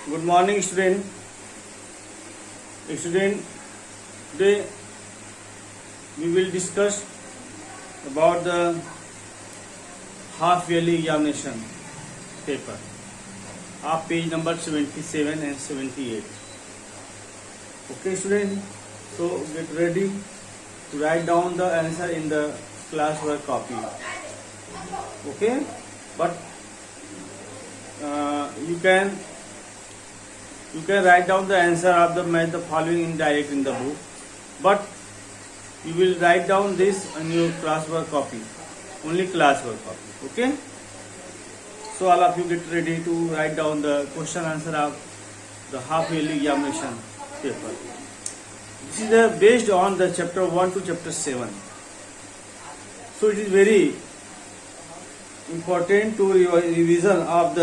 Good morning, student. Today we will discuss about the half yearly examination paper of page number 77 and 78. Okay, student. So get ready to write down the answer in the classwork copy. Okay, but you can write down the answer of the following indirect in the book, but you will write down this on your classwork copy, only classwork copy. Okay, so all of you get ready to write down the question answer of the half yearly examination paper. This is based on the chapter 1 to chapter 7. So it is very important to revision of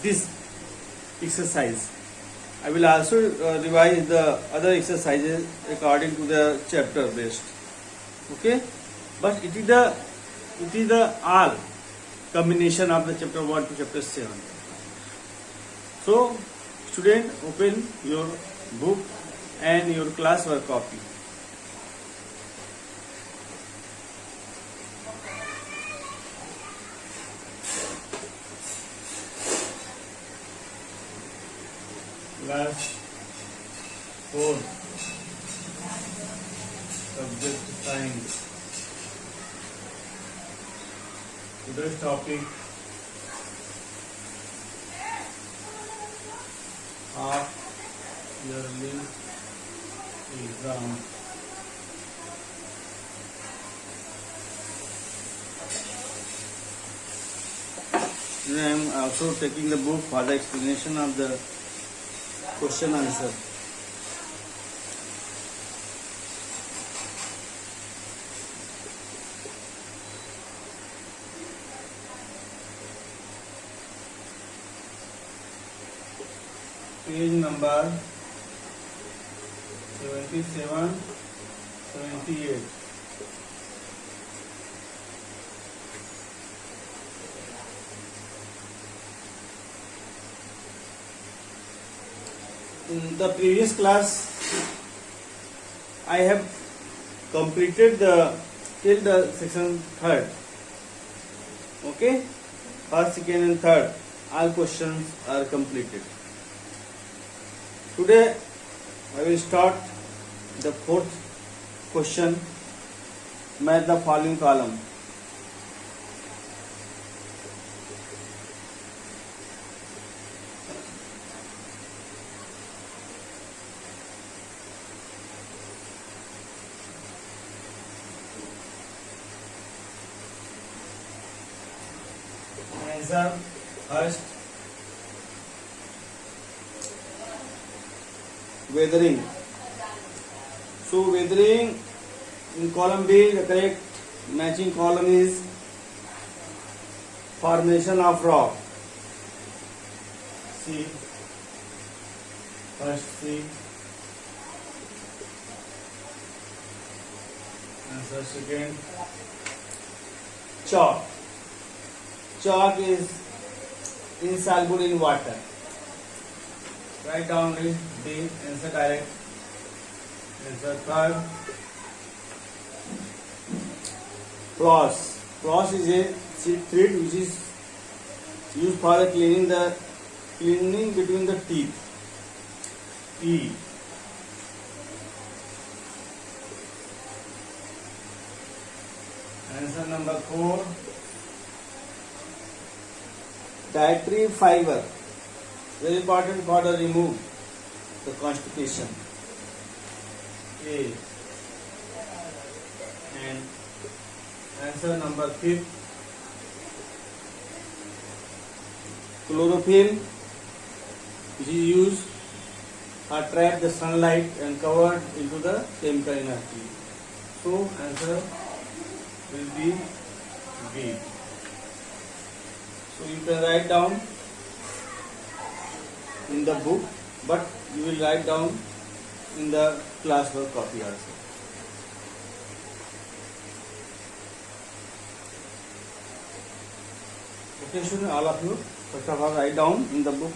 this exercise. I will also revise the other exercises according to the chapter based. Okay, but it is the all combination of the chapter 1 to chapter 7. So student, open your book and your classwork copy. Class 4, subject science. Today's topic, half yearly exam. I am also taking the book for the explanation of the question answer. Page number 77, 78. In the previous class, I have completed till the section 3rd. Okay, first, second, and third, all questions are completed. Today, I will start the 4th question. Match the following column. Answer first. Weathering. So weathering in column B, the correct matching column is formation of rock. C. First C. Answer second. Chalk. Chalk is insoluble in water. Write down this B. Answer direct. Answer third. Floss. Floss is a thread which is used for cleaning between the teeth. E. Answer number 4. Dietary fiber, very important for the remove the constipation. A. And answer number 5. Chlorophyll, which is used or trap the sunlight and convert into the chemical energy. So answer will be B. So you can write down in the book, but you will write down in the classwork copy also. Okay, students, all of you, first of all, write down in the book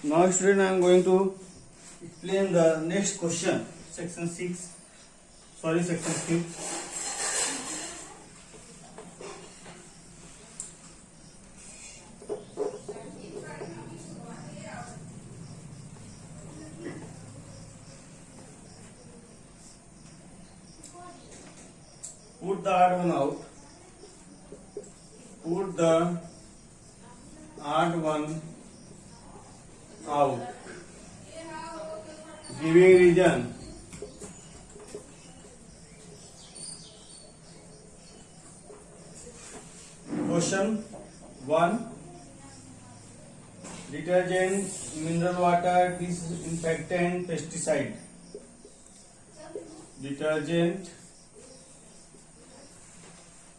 Now student, I am going to explain the next question, section 6, sorry, section 5. Put the odd one out. Put the odd one out. Giving reason. Question 1. Detergent, mineral water, disinfectant, pesticide. Detergent,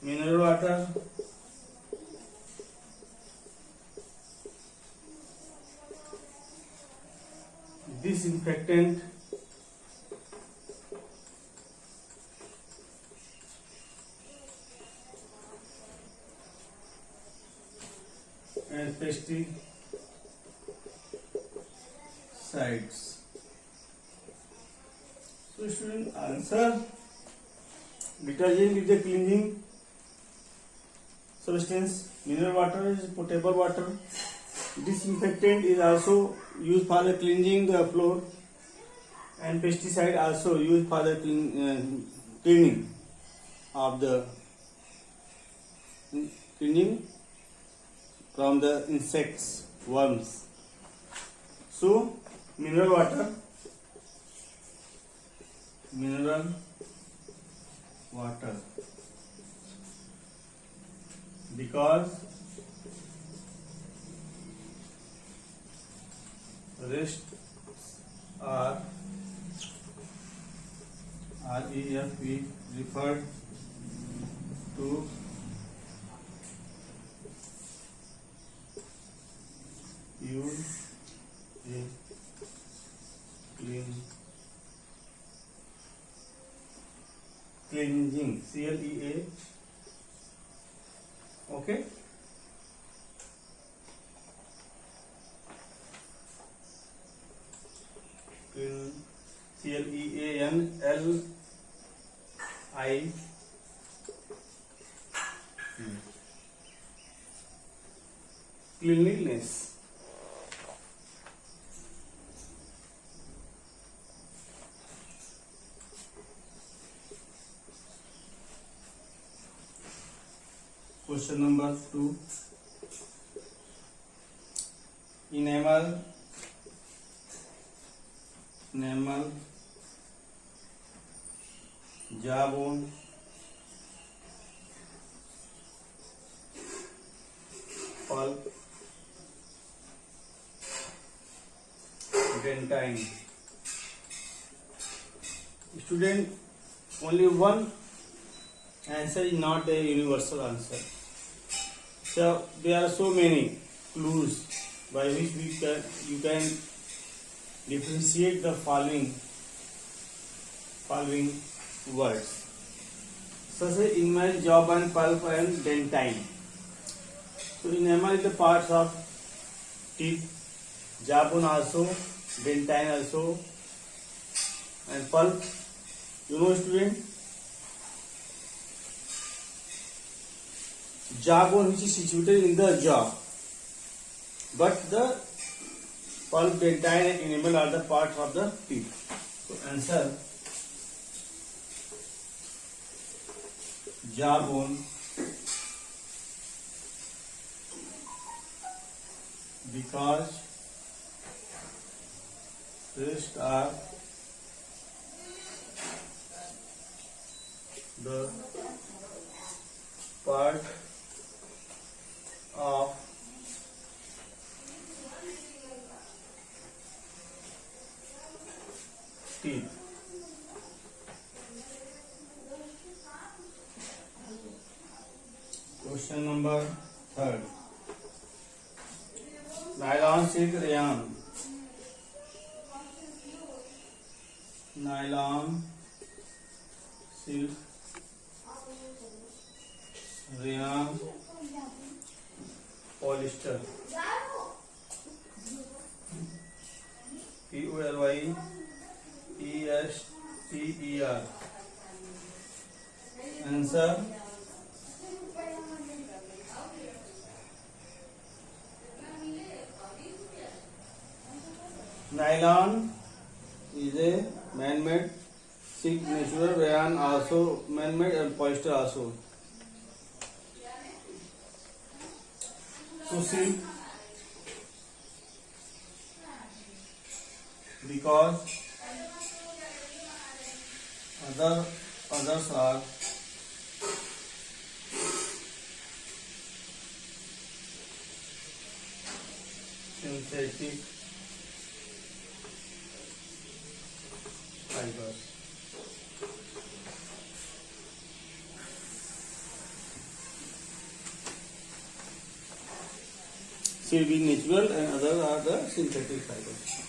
mineral water, disinfectant, and pesticides. So student, answer: detergent is a cleaning substance, mineral water is potable water, disinfectant is also used for the cleansing the floor, and pesticide also used for the cleaning of the cleaning from the insects, worms. So mineral water, because rest are REF referred to use a cleansing, CLEA. Okay. CLEANLI. Cleanliness. Question number 2. Enamel, jawbone, pulp, dentine. Student, only one answer is not a universal answer. So there are so many clues by which you can differentiate the following words. So say enamel, jawbone, pulp, and dentine. So enamel is the parts of teeth, jawbone also, dentine also, and pulp. You know, student, jawbone which is situated in the jaw, but the pulp, dentine, and enamel are the parts of the teeth. So answer: jawbone, because rest are the part of teeth. Question number 3. Nylon, silk, rayon. Nylon, silk, rayon, polyester. Polyester. Answer. Nylon is a man-made, silk natural, rayon also man-made, and polyester also. So silk, because others are synthetic fibers. Silk being natural and others are the synthetic fibers.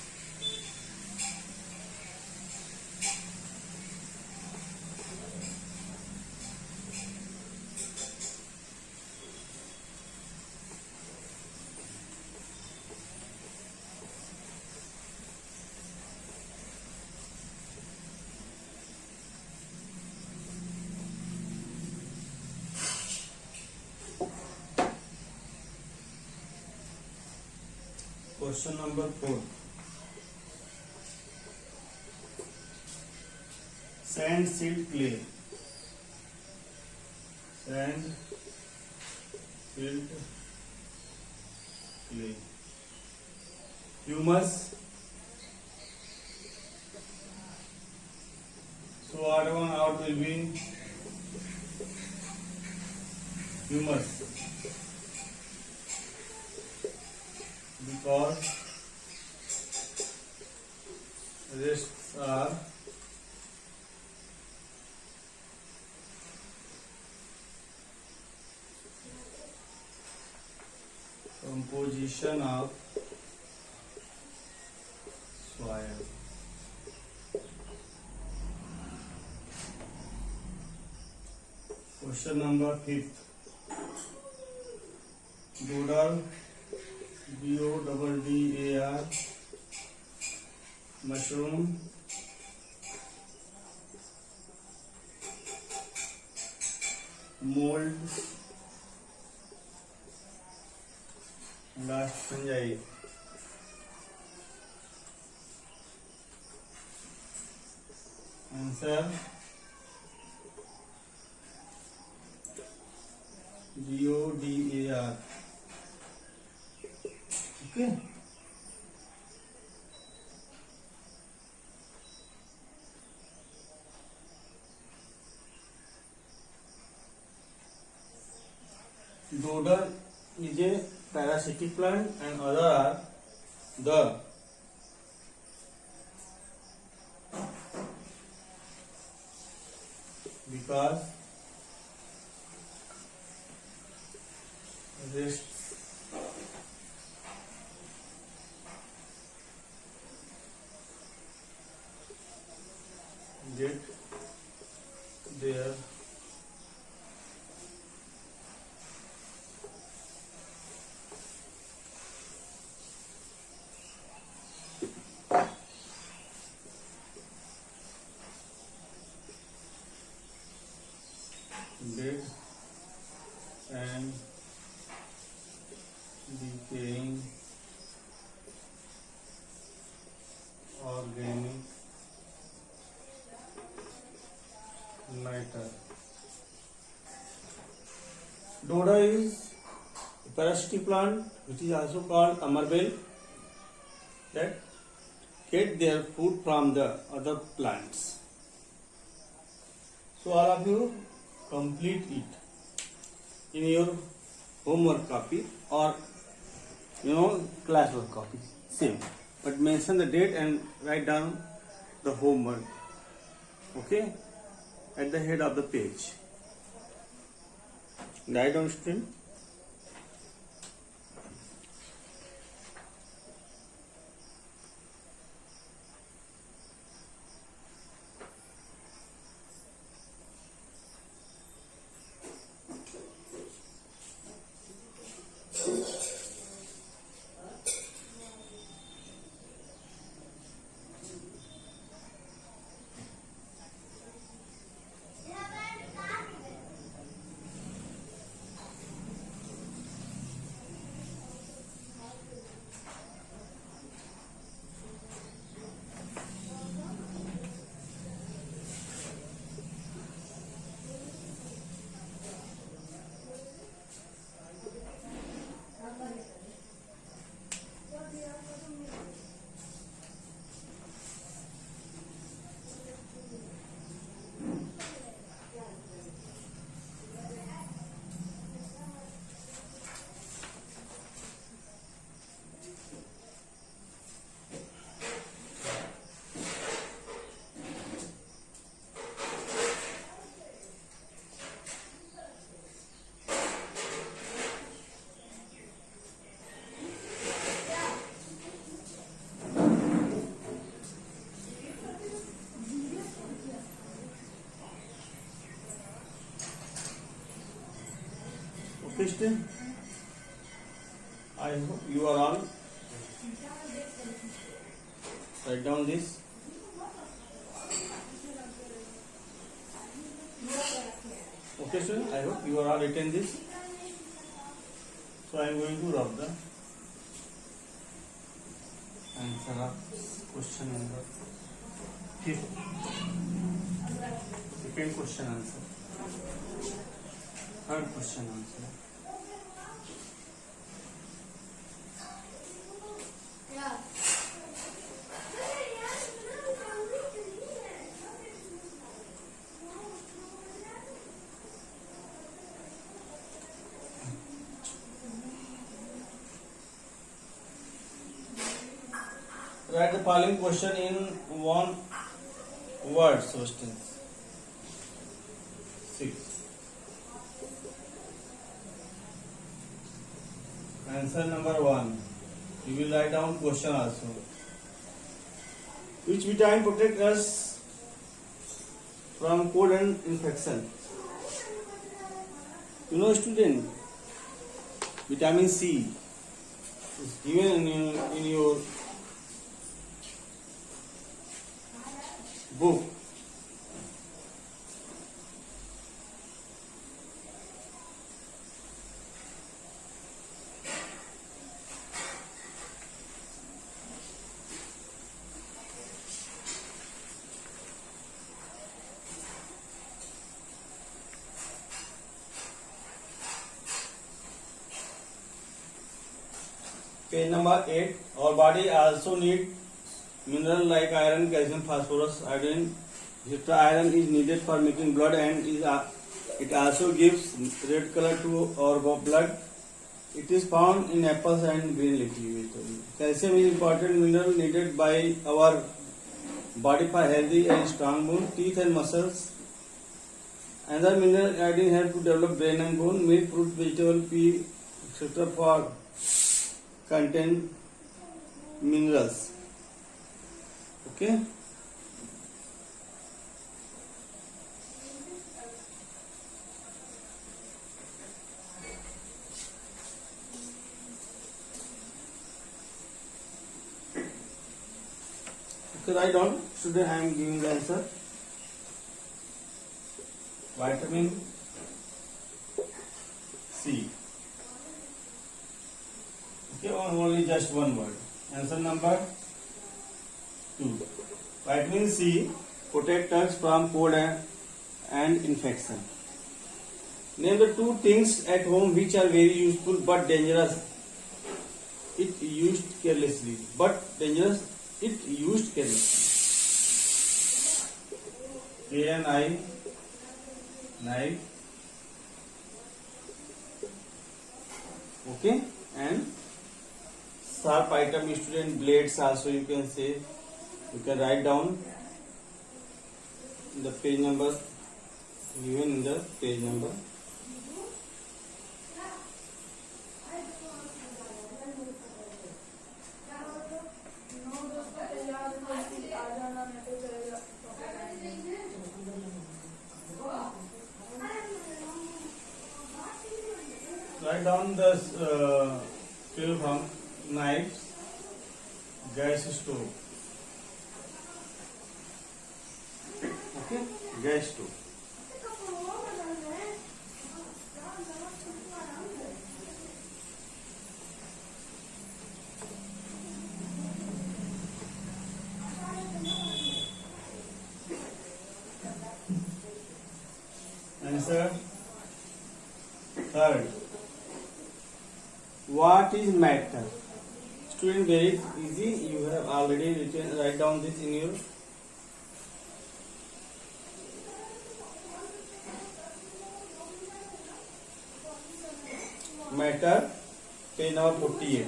Question number 4. Sand, silt, clay. Sand, silt, clay. Humus. So odd one out will be humus. Because rests are composition of soil. Question number 5. Doodle, DODDAR, mushroom, mold, last fungi. Answer DODAR. Okay. Doodle is a parasitic plant and other are the because rests get their dead and decaying organic matter. Doda is a parasitic plant which is also called amarvel that get their food from the other plants. So all of you complete it in your homework copy or classwork copy, same, but mention the date and write down the homework, okay, at the head of the page. Write down stream. Christian, I hope you are all. Write down this. Okay, sir. I hope you are all written this. So I am going to rub the answer of question number 5. Second question answer. Third question answer. Write the following question in one word sentence. 6. Answer number 1. You will write down question also. Which vitamin protect us from cold and infection? You know, student, vitamin C is given in your book. Page number 8. Our body also need mineral like iron, calcium, phosphorus, iodine. Extra iron is needed for making blood and it also gives red color to our blood. It is found in apples and green leafy vegetables. Calcium is important mineral needed by our body for healthy and strong bone, teeth and muscles. Another mineral iodine help to develop brain and bone. Meat, fruit, vegetable, pea, etc. for contain minerals. Okay. Okay, write down. Today I am giving the answer. Vitamin C. Okay, only just one word. Answer number 2. Vitamin C protects us from cold and infection. Name the 2 things at home which are very useful but dangerous. It used carelessly, but dangerous. It used carelessly. A-N-I, knife. Okay, and sharp item, student, blades also you can say. You can write down the page number given in the page number. Write down the fuel pump, knives, gas stove. Okay, gas stove. Answer third. What is matter? Student, very easy. You have already written. Write down this in your matter, page number 48.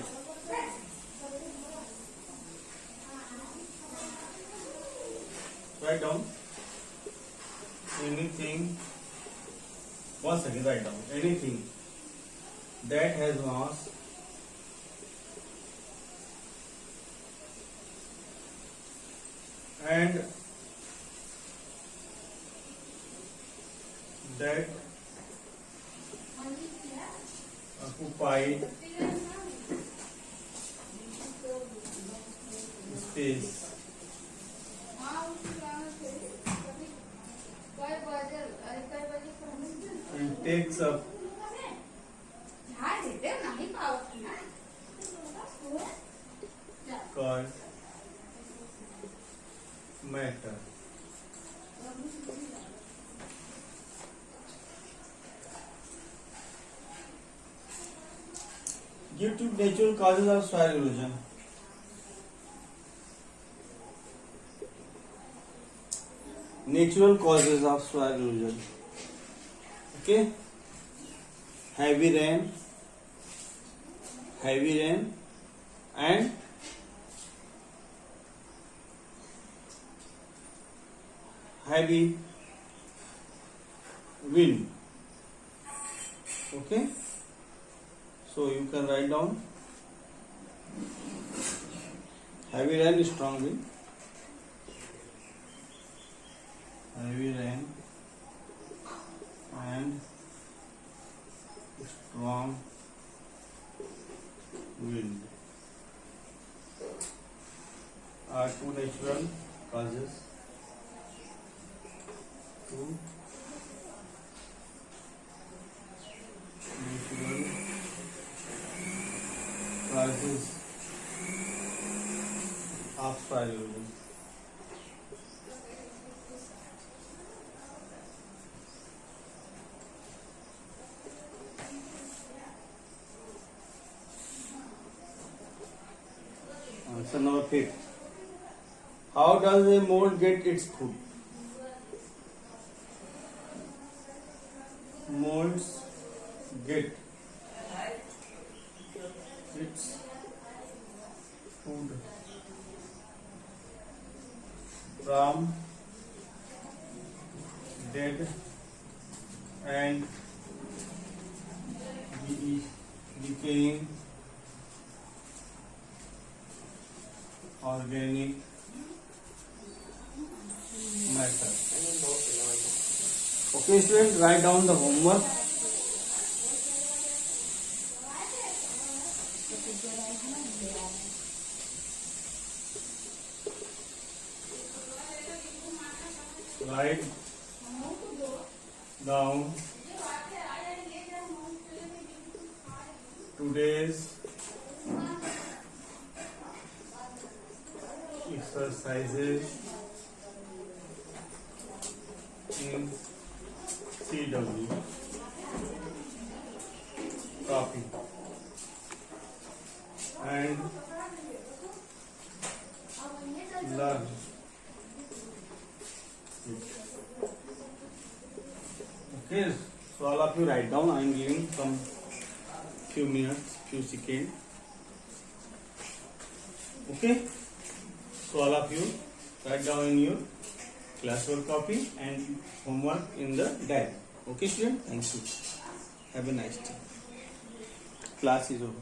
Write down anything. 1 second. Write down anything that has mass and that occupied space and takes up called matter. Due to natural causes of soil erosion. Natural causes of soil erosion. Okay. Heavy rain and heavy wind. Okay, so you can write down heavy rain, strong wind, heavy rain and strong wind are two natural causes. Two natural causes of soil erosion. Answer number 5. How does a mole get its food? Moles get its food from dead and decaying organic matter. Okay, students, write down the homework. Write down today's exercises in CW copy and learn it. Okay, so all of you write down. I am giving some few minutes, few seconds. Okay, so all of you write down in your classwork copy and homework in the diary. Okay, student? Thank you. Have a nice day. Class is over.